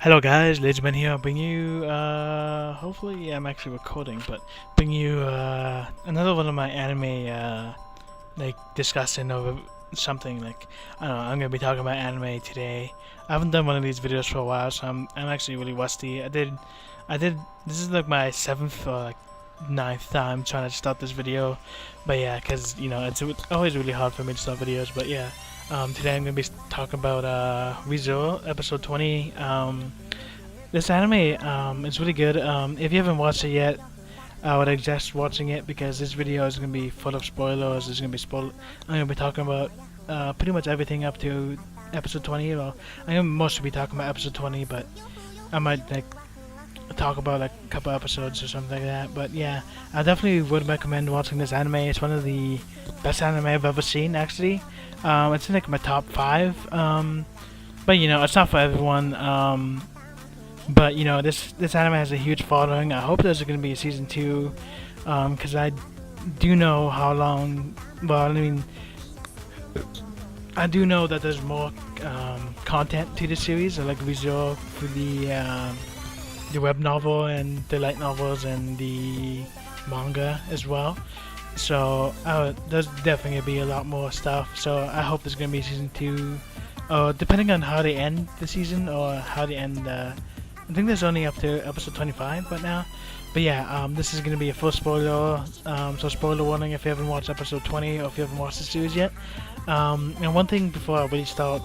Hello guys, LaidesMan here. I'll bring you, hopefully I'm actually recording, but bring you, another one of my anime, like, discussing over something, like, I don't know, I'm gonna be talking about anime today. I haven't done one of these videos for a while, so I'm actually really rusty. this is like my 7th or like 9th time trying to start this video, but yeah, cause, you know, it's always really hard for me to start videos, but yeah. Today I'm going to be talking about ReZero, episode 20. This anime is really good. If you haven't watched it yet, I would suggest watching it because this video is going to be full of spoilers. It's going to be I'm going to be talking about pretty much everything up to episode 20. Well, I'm going to mostly be talking about episode 20, but I might like talk about like a couple episodes or something like that. But yeah, I definitely would recommend watching this anime. It's one of the best anime I've ever seen, actually. It's in like my top 5, but you know, it's not for everyone, but you know, this anime has a huge following. I hope there's going to be a season 2, because I do know how long, well, I mean, I do know that there's more content to the series, like ReZero for the web novel and the light novels and the manga as well. So there's definitely gonna be a lot more stuff. So I hope there's gonna be season 2, depending on how they end the season or how they end. I think there's only up to episode 25 right now. But yeah, this is gonna be a full spoiler. So spoiler warning if you haven't watched episode 20 or if you haven't watched the series yet. And one thing before I really start,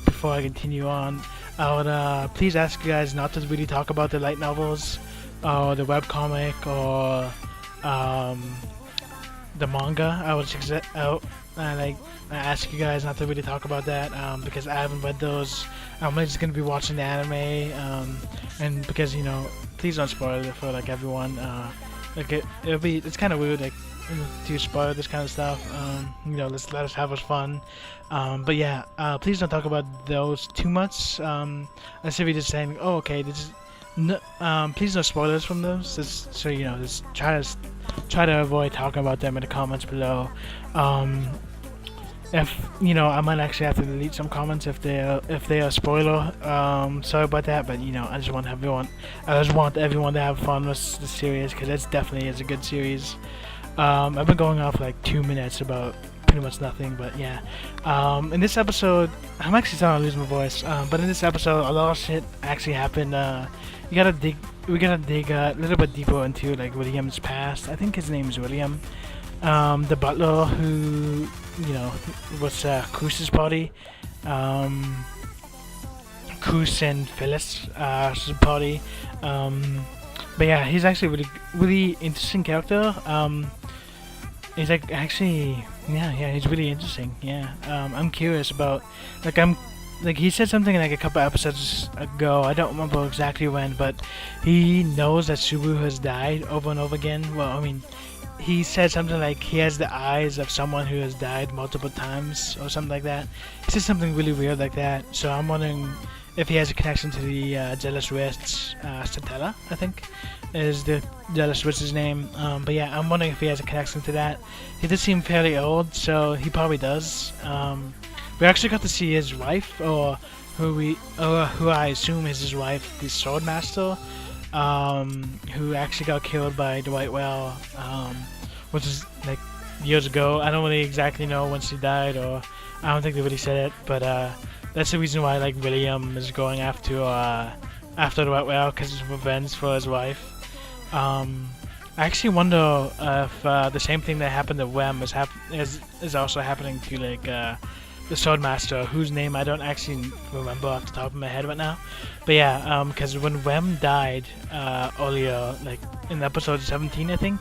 before I continue on, I would please ask you guys not to really talk about the light novels or the webcomic or the manga. I ask you guys not to really talk about that because I haven't read those. I'm just gonna be watching the anime, and because, you know, please don't spoil it for like everyone. Like it's kind of weird like to spoil this kind of stuff. You know, let us have us fun. But yeah, please don't talk about those too much. Let's say we're just saying, oh, okay, this is. No, please no spoilers from those. Just, so you know, just try to avoid talking about them in the comments below. If you know, I might actually have to delete some comments if they are spoiler. Sorry about that, but you know, I just want everyone to have fun with the series because it definitely is a good series. I've been going off like 2 minutes about pretty much nothing, but yeah. In this episode, I'm actually starting to lose my voice. But in this episode, a lot of shit actually happened. We gotta dig a little bit deeper into like William's past. I think his name is Whillem. The butler who, you know, was Cruz's party. Cruz and Phyllis' party. But yeah, he's actually really interesting character. He's like actually, yeah, he's really interesting. Yeah, I'm curious about like he said something like a couple episodes ago. I don't remember exactly when, but he knows that Suburu has died over and over again. Well, I mean, he said something like he has the eyes of someone who has died multiple times or something like that. He said something really weird like that. So I'm wondering if he has a connection to the Jealous Witch, Satella, I think, is the Jealous Witch's name. But yeah, I'm wondering if he has a connection to that. He does seem fairly old, so he probably does. We actually got to see his wife, or who I assume is his wife, the Swordmaster, who actually got killed by the White Whale, which is like years ago. I don't really exactly know when she died, or I don't think they really said it, but that's the reason why like William is going after the White Whale, because it's revenge for his wife. I actually wonder if the same thing that happened to Whillem is also happening to like the Swordmaster, whose name I don't actually remember off the top of my head right now. But yeah, because when Whillem died earlier, like in episode 17, I think,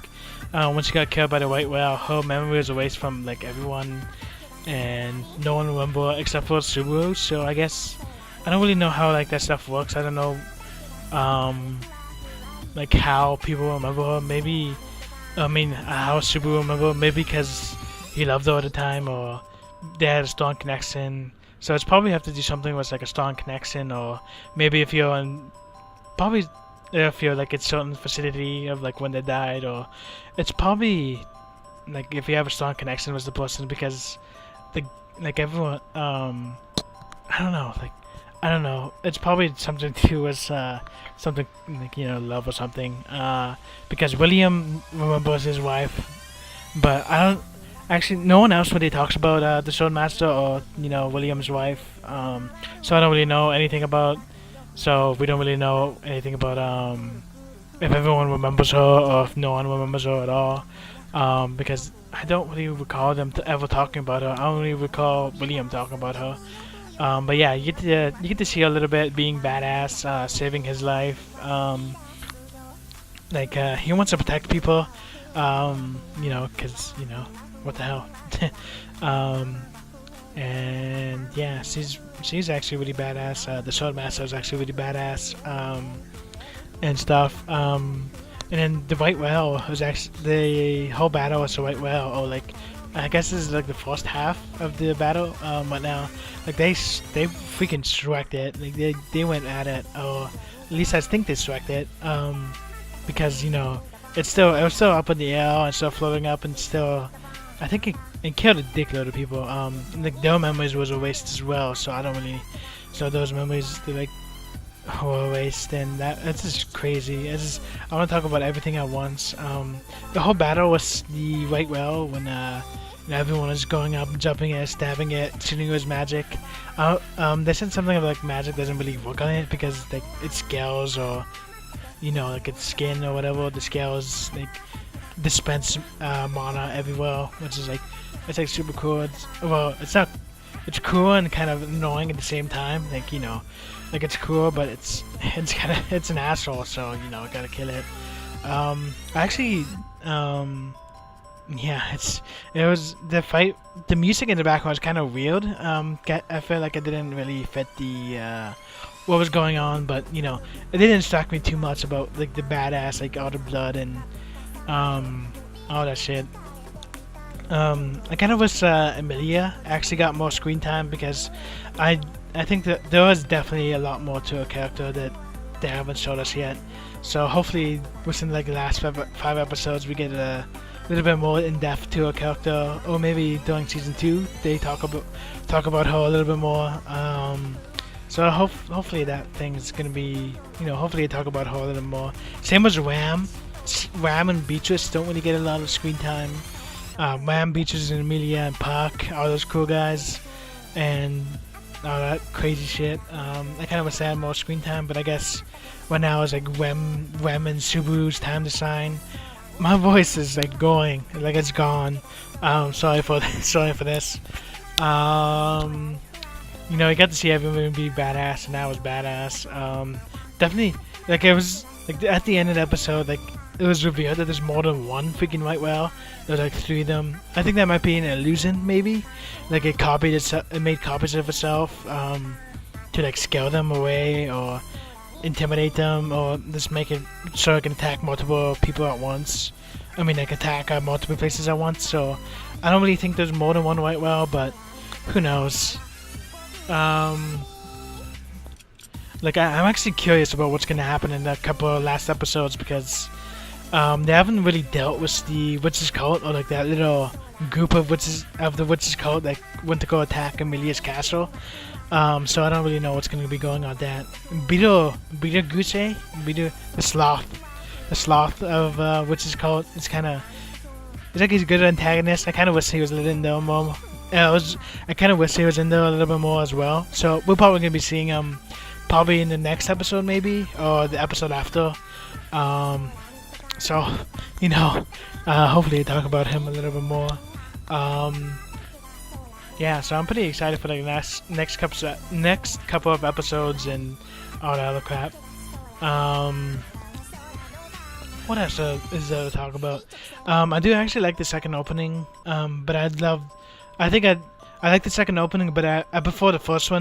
when she got killed by the White Whale, her memory was erased from like everyone, and no one remember except for Suburu. So I guess I don't really know how like that stuff works. I don't know like how people remember her. Maybe, I mean, how Suburu remember her, maybe because he loved her at the time, or they had a strong connection. So it's probably have to do something with like a strong connection, or maybe if you're like a certain facility of like when they died, or it's probably like if you have a strong connection with the person, because the like everyone I don't know, like I don't know, it's probably something to do with something like, you know, love or something, because William remembers his wife, but I don't actually, no one else really talks about the Swordmaster or, you know, William's wife, so I don't really know anything about, so we don't really know anything about if everyone remembers her or if no one remembers her at all, because I don't really recall them ever talking about her. I only recall William talking about her. But yeah, you get to see a little bit being badass, saving his life. He wants to protect people, you know, cause you know what the hell. And yeah, she's actually really badass. The Swordmaster is actually really badass, and stuff. And then the White Whale was actually, the whole battle was the White Whale. Oh, like I guess this is like the first half of the battle. But now, like they freaking struck it. Like they went at it. Or at least I think they struck it. Because you know it was still up in the air and still floating up, and still I think it killed a dickload of people. Like their memories was a waste as well. So I don't really. So those memories, they like. Oh, waste, and that's just crazy. I want to talk about everything at once. The whole battle was the White Whale when everyone was going up, jumping it, stabbing it, shooting with magic. They said something about like magic doesn't really work on it because like its scales or you know like its skin or whatever. The scales like dispense mana everywhere, which is like it's like super cool. It's not. It's cool and kind of annoying at the same time. Like you know. Like it's cool, but it's an asshole, so you know, gotta kill it. Actually, yeah, it was the fight. The music in the background was kind of weird. I feel like it didn't really fit the what was going on, but you know, it didn't distract me too much about like the badass, like all the blood and all that shit. I kind of wish Emilia actually got more screen time because I think that there was definitely a lot more to a character that they haven't showed us yet. So hopefully within like the last five episodes we get a little bit more in depth to a character, or maybe during season 2 they talk about her a little bit more. So hopefully that thing's gonna be, you know, hopefully they talk about her a little more. Same as Ram and Beatrice don't really get a lot of screen time. Ram, Beatrice, and Emilia and Park, all those cool guys, and all that crazy shit. I kind of wish they had more screen time, but I guess right now is like Whilem and Suburu's time to shine. My voice is like going, like it's gone. Sorry for this. You know, I got to see everyone be badass, and that was badass. Definitely, like it was like at the end of the episode, like it was revealed that there's more than one freaking White Whale. There's like 3 of them. I think that might be an illusion, maybe. Like it made copies of itself to like scare them away or intimidate them, or just make it so it can attack multiple people at once. I mean, like attack multiple places at once. So I don't really think there's more than one White Whale, but who knows? Like I'm actually curious about what's gonna happen in a couple of last episodes because. They haven't really dealt with the witches cult, or like that little group of the witches cult that went to go attack Emilia's castle. So I don't really know what's going to be going on with that. Beetlejuice, the sloth of witches cult. It's like he's a good antagonist. I kind of wish he was a little in there more. I kind of wish he was in there a little bit more as well. So we're probably going to be seeing him probably in the next episode maybe, or the episode after. So, you know, hopefully talk about him a little bit more. Yeah, so I'm pretty excited for the next couple of episodes and all that other crap. What else is there to talk about? I do actually like the second opening, but I like the second opening, but I prefer the first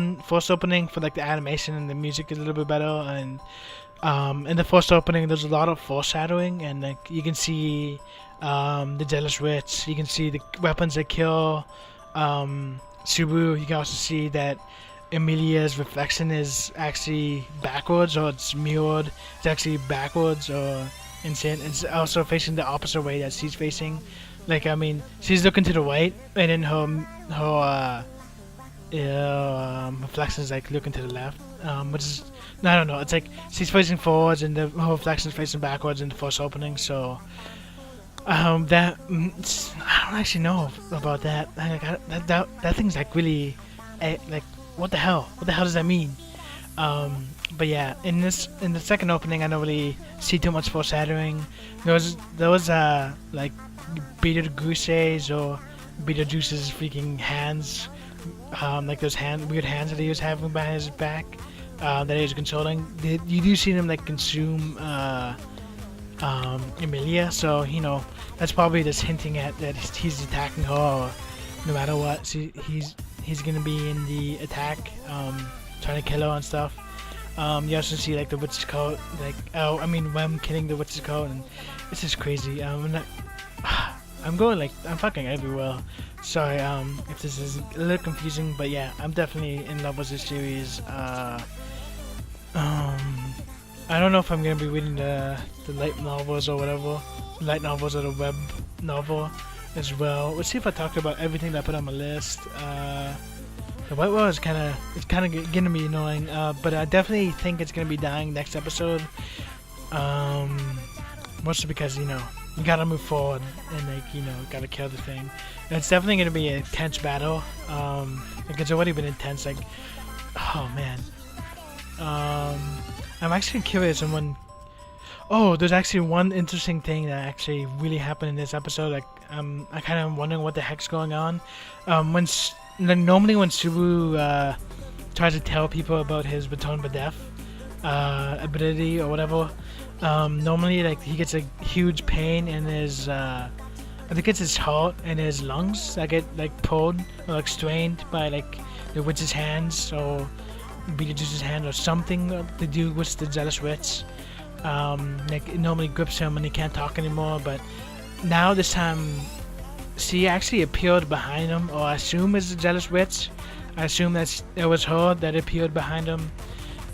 opening for like the animation and the music is a little bit better. And in the first opening, there's a lot of foreshadowing, and like you can see the Jealous Witch. You can see the weapons that kill Suburu. You can also see that Emilia's reflection is actually backwards, or it's mirrored. It's actually backwards, or insane. It's also facing the opposite way that she's facing. Like, I mean, she's looking to the right, and then her reflection is like looking to the left. Which is, I don't know. It's like she's facing forwards, and her reflection is facing backwards in the first opening. So, that I don't actually know about that. Like, that thing's like really, like, what the hell? What the hell does that mean? But yeah, in the second opening, I don't really see too much foreshadowing. There was like Beetlejuice's or Beetlejuice's freaking hands, like those weird hands that he was having behind his back, that he was controlling. You do see them like consume Emilia, so you know that's probably just hinting at that he's attacking her. Or no matter what, he's gonna be in the attack, trying to kill her and stuff. You also see like the witch's coat, like Whillem killing the witch's coat, and it's just crazy. I'm fucking everywhere. Sorry, if this is a little confusing, but yeah, I'm definitely in love with this series. I don't know if I'm gonna be reading the light novels or whatever, light novels or the web novel as well. Let's see if I talked about everything that I put on my list. The white whale is kind of gonna be annoying, but I definitely think it's gonna be dying next episode. Mostly because you gotta move forward and gotta kill the thing. And it's definitely gonna be a tense battle. Like it's already been intense. Like, oh man. I'm actually curious oh, there's actually one interesting thing that actually really happened in this episode. Like, I kind of wondering what the heck's going on. Normally when Suburu tries to tell people about his Baton of Death ability or whatever, normally like he gets a huge pain in his I think it's his heart and his lungs that get like pulled or like strained by like the witch's hands or Beetlejuice's hand or something to do with the jealous witch. Like it normally grips him and he can't talk anymore, but now this time she actually appeared behind him, or I assume it's the jealous witch. I assume that it was her that appeared behind him,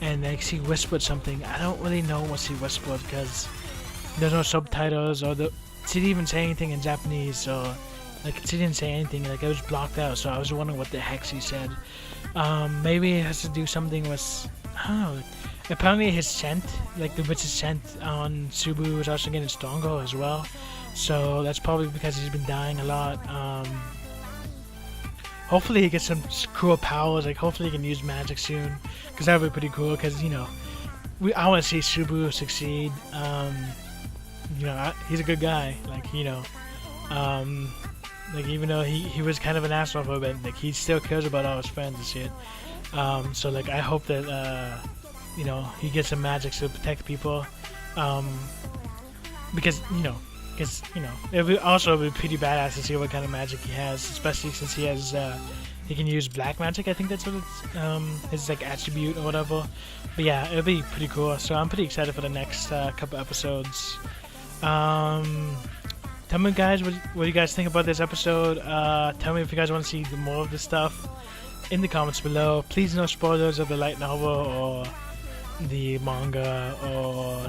and like she whispered something. I don't really know what she whispered because there's no subtitles, or she didn't even say anything in Japanese, or like she didn't say anything. Like it was blocked out, so I was wondering what the heck she said. Maybe it has to do something with, I don't know. Apparently his scent, like the witch's scent on Suburu, is also getting stronger as well. So that's probably because he's been dying a lot. Hopefully he gets some cool powers. Like hopefully he can use magic soon, because that would be pretty cool. Because I want to see Suburu succeed. He's a good guy. Like like even though he was kind of an asshole for a bit, like he still cares about all his friends and shit. So like I hope that he gets some magic to protect people. Because it would also be pretty badass to see what kind of magic he has, especially since he has he can use black magic. I think that's what it's his like attribute or whatever. But yeah, it'll be pretty cool. So I'm pretty excited for the next couple episodes. Tell me guys what you guys think about this episode. Tell me if you guys want to see more of this stuff in the comments below. Please no spoilers of the light novel or the manga or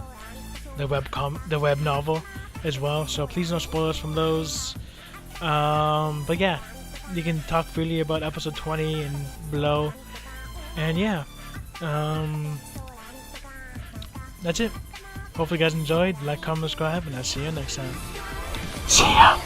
the web novel as well, so please no spoilers from those. But yeah, you can talk freely about episode 20 and below, and yeah, that's it. Hopefully you guys enjoyed. Like, comment, subscribe, and I'll see you next time. See ya.